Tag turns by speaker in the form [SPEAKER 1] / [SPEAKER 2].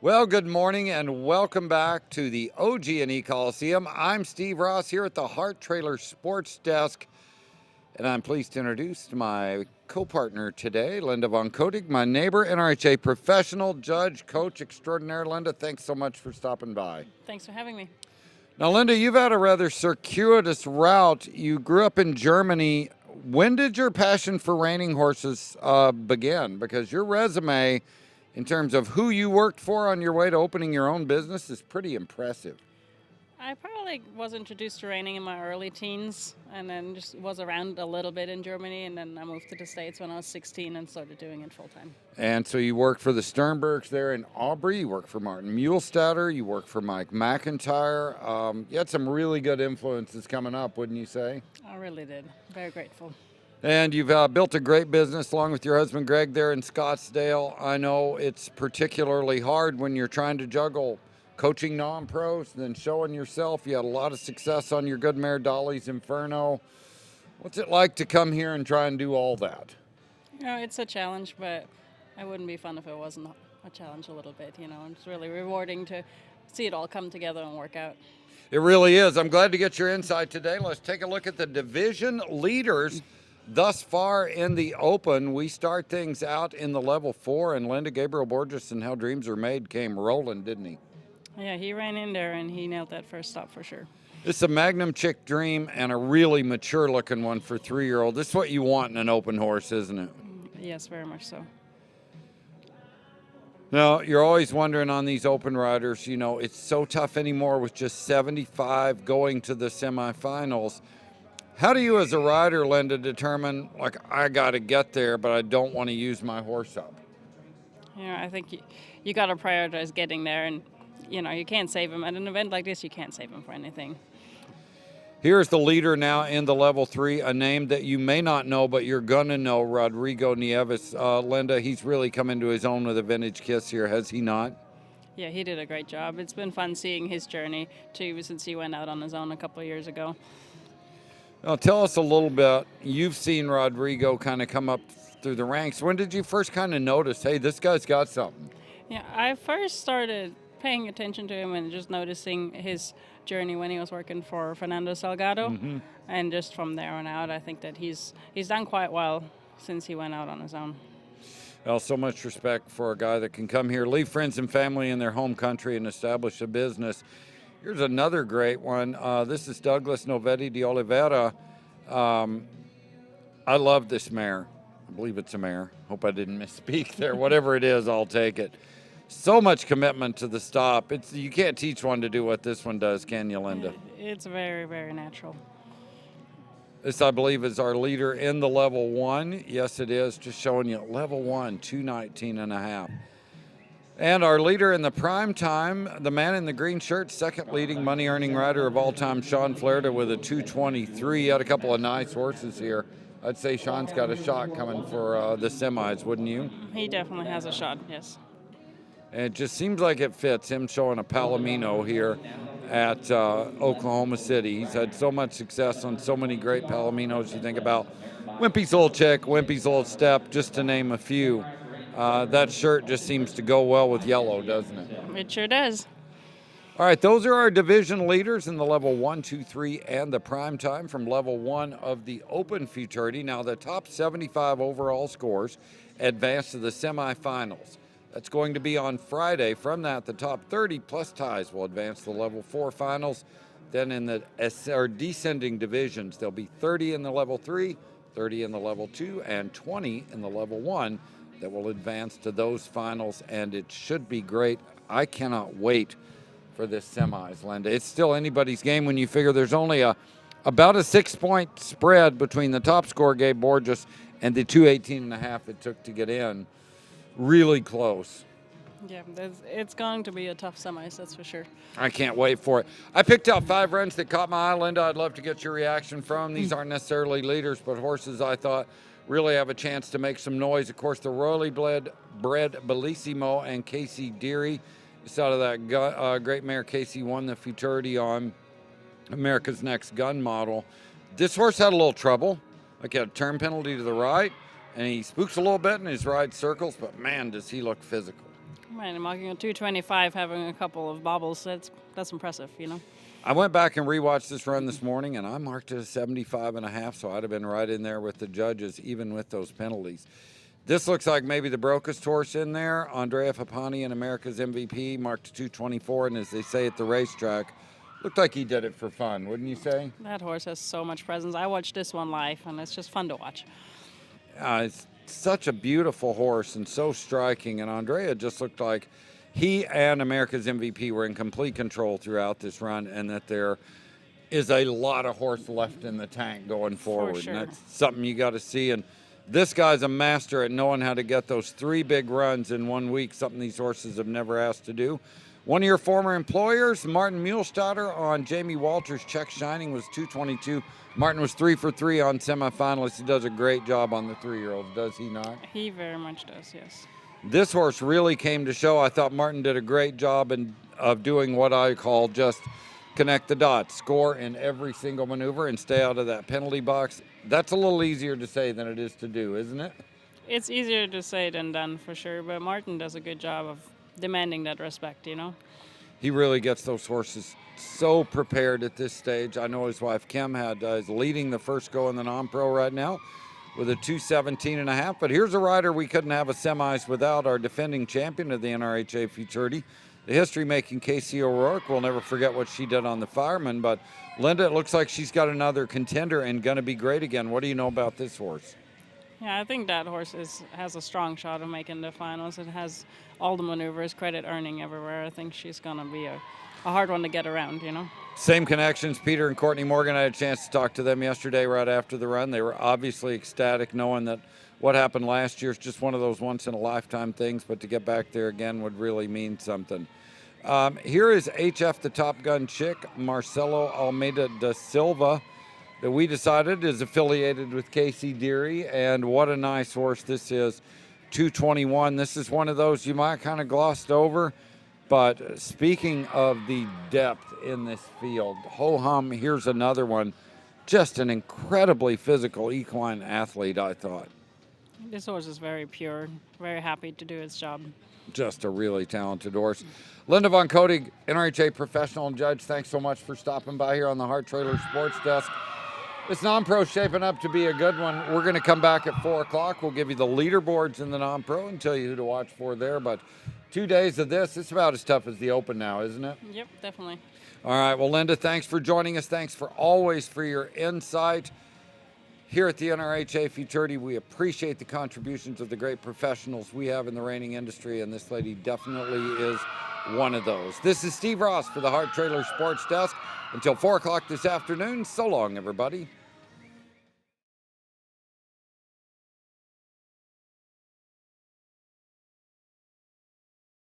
[SPEAKER 1] Well, good morning and welcome back to the OG&E Coliseum. I'm Steve Ross here at the Hart Trailer Sports Desk, and I'm pleased to introduce my co-partner today, Linde von Köding, my neighbor, NRHA professional, judge, coach extraordinaire. Linde, thanks so much for stopping by.
[SPEAKER 2] Thanks for having me.
[SPEAKER 1] Now, Linde, you've had a rather circuitous route. You grew up in Germany. When did your passion for reining horses begin? Because your resume, in terms of who you worked for on your way to opening your own business, is pretty impressive.
[SPEAKER 2] I probably was introduced to reining in my early teens and then just was around a little bit in Germany, and then I moved to the States when I was 16 and started doing it full time.
[SPEAKER 1] And so you worked for the Sternbergs there in Aubrey. You worked for Martin Muehlstadter. You worked for Mike McIntyre. You had some really good influences coming up, wouldn't you say?
[SPEAKER 2] I really did. Very grateful.
[SPEAKER 1] And you've built a great business along with your husband Greg there in Scottsdale. I know it's particularly hard when you're trying to juggle coaching non-pros and then showing yourself. You had a lot of success on your good mare Dolly's Inferno. What's it like to come here and try and do all that?
[SPEAKER 2] You know, it's a challenge, but it wouldn't be fun if it wasn't a challenge a little bit. You know, it's really rewarding to see it all come together and work out.
[SPEAKER 1] It really is. I'm glad to get your insight today. Let's take a look at the division leaders thus far in the Open. We start things out in the level 4, and Linde Gabriel Borges and How Dreams Are Made came rolling, didn't he?
[SPEAKER 2] Yeah, he ran in there and he nailed that first stop for sure.
[SPEAKER 1] It's a Magnum Chick Dream and a really mature-looking one for 3-year-old. This is what you want in an open horse, isn't it?
[SPEAKER 2] Yes, very much so.
[SPEAKER 1] Now, you're always wondering on these open riders, you know, it's so tough anymore with just 75 going to the semifinals. How do you as a rider, Linde, determine, like, I got to get there, but I don't want to use my horse up?
[SPEAKER 2] You know, I think you got to prioritize getting there, and you know, you can't save him. At an event like this, you can't save him for anything.
[SPEAKER 1] Here's the leader now in the level 3, a name that you may not know, but you're going to know, Rodrigo Nieves. Linde, he's really come into his own with a vintage kiss here, has he not?
[SPEAKER 2] Yeah, he did a great job. It's been fun seeing his journey, too, since he went out on his own a couple of years ago.
[SPEAKER 1] Now, tell us a little bit. You've seen Rodrigo kind of come up through the ranks. When did you first kind of notice, hey, this guy's got something?
[SPEAKER 2] Yeah, I first started paying attention to him and just noticing his journey when he was working for Fernando Salgado.
[SPEAKER 1] Mm-hmm.
[SPEAKER 2] And just from there on out, I think that he's done quite well since he went out on his own.
[SPEAKER 1] Well, so much respect for a guy that can come here, leave friends and family in their home country and establish a business. Here's another great one. This is Douglas Novetti de Oliveira. I love this mare. I believe it's a mare. Hope I didn't misspeak there. Whatever it is, I'll take it. So much commitment to the stop. You can't teach one to do what this one does, can you, Linde?
[SPEAKER 2] It's very, very natural.
[SPEAKER 1] This, I believe, is our leader in the level 1. Yes, it is. Just showing you level 1, 219.5. And our leader in the prime time, the man in the green shirt, second leading money-earning rider of all time, Sean Flaherty, with a 223. He had a couple of nice horses here. I'd say Sean's got a shot coming for the semis, wouldn't you?
[SPEAKER 2] He definitely has a shot, yes.
[SPEAKER 1] And it just seems like it fits, him showing a Palomino here at Oklahoma City. He's had so much success on so many great Palominos. You think about Wimpy's Old Chick, Wimpy's Old Step, just to name a few. That shirt just seems to go well with yellow, doesn't it?
[SPEAKER 2] It sure does.
[SPEAKER 1] All right, those are our division leaders in the level 1, 2, 3, and the prime time from level 1 of the Open Futurity. Now, the top 75 overall scores advance to the semifinals. That's going to be on Friday. From that, the top 30 plus ties will advance to the level 4 finals. Then in the descending divisions, there'll be 30 in the level 3, 30 in the level 2, and 20 in the level 1 that will advance to those finals, and it should be great. I cannot wait for this semis, Linde. It's still anybody's game when you figure there's only about a 6-point spread between the top scorer, Gabe Borges, and the 218.5 it took to get in. Really close.
[SPEAKER 2] Yeah, it's going to be a tough semis, that's for sure.
[SPEAKER 1] I can't wait for it. I picked out 5 runs that caught my eye, Linde. I'd love to get your reaction from. These aren't necessarily leaders, but horses I thought really have a chance to make some noise. Of course, the royally bred Bellissimo and Casey Deary. Just out of that great mare Casey won the Futurity on America's Next Gun model. This horse had a little trouble. Like, he had a turn penalty to the right, and he spooks a little bit in his ride circles, but man, does he look physical.
[SPEAKER 2] Man, marking a 225, having a couple of bobbles, that's impressive, you know.
[SPEAKER 1] I went back and rewatched this run this morning, and I marked it a 75.5, so I'd have been right in there with the judges, even with those penalties. This looks like maybe the brokest horse in there. Andrea Fapani, and America's MVP, marked 224, and as they say at the racetrack, looked like he did it for fun, wouldn't you say?
[SPEAKER 2] That horse has so much presence. I watched this one live, and it's just fun to watch.
[SPEAKER 1] It's such a beautiful horse and so striking, and Andrea just looked like he and America's MVP were in complete control throughout this run, and that there is a lot of horse left in the tank going forward.
[SPEAKER 2] sure.
[SPEAKER 1] And that's something you got to see. And this guy's a master at knowing how to get those 3 big runs in 1 week, something these horses have never asked to do. One of your former employers, Martin Muehlstadter, on Jamie Walters' Check Shining was 222. Martin was 3 for 3 on semifinalists. He does a great job on the 3-year-olds, does he not?
[SPEAKER 2] He very much does, yes.
[SPEAKER 1] This horse really came to show. I thought Martin did a great job of doing what I call just connect the dots, score in every single maneuver and stay out of that penalty box. That's a little easier to say than it is to do, isn't it?
[SPEAKER 2] It's easier to say than done, for sure, but Martin does a good job of demanding that respect, you know.
[SPEAKER 1] He really gets those horses so prepared at this stage. I know his wife Kim is leading the first go in the non-pro right now with a 217.5. But here's a rider we couldn't have a semis without, our defending champion of the NRHA Futurity, the history-making Casey O'Rourke. We'll never forget what she did on the Fireman. But Linde, it looks like she's got another contender and going to be great again. What do you know about this horse?
[SPEAKER 2] Yeah, I think that horse has a strong shot of making the finals. It has all the maneuvers, credit earning everywhere. I think she's going to be a hard one to get around, you know.
[SPEAKER 1] Same connections. Peter and Courtney Morgan, I had a chance to talk to them yesterday right after the run. They were obviously ecstatic knowing that what happened last year is just one of those once-in-a-lifetime things, but to get back there again would really mean something. Here is HF, the Top Gun chick, Marcelo Almeida da Silva, that we decided is affiliated with Casey Deary, and what a nice horse this is. 221. This is one of those you might kind of glossed over. But speaking of the depth in this field, ho-hum, here's another one. Just an incredibly physical equine athlete, I thought.
[SPEAKER 2] This horse is very pure, very happy to do its job.
[SPEAKER 1] Just a really talented horse. Linde von Köding, NRHA professional and judge, thanks so much for stopping by here on the Hart Trailer Sports Desk. This non-pro shaping up to be a good one. We're going to come back at 4 o'clock. We'll give you the leaderboards in the non-pro and tell you who to watch for there. But 2 days of this, it's about as tough as the Open now, isn't it?
[SPEAKER 2] Yep, definitely.
[SPEAKER 1] All right, well, Linde, thanks for joining us. Thanks for always for your insight. Here at the NRHA Futurity, we appreciate the contributions of the great professionals we have in the reining industry, and this lady definitely is one of those. This is Steve Ross for the Hart Trailer Sports Desk. Until 4 o'clock this afternoon, so long, everybody.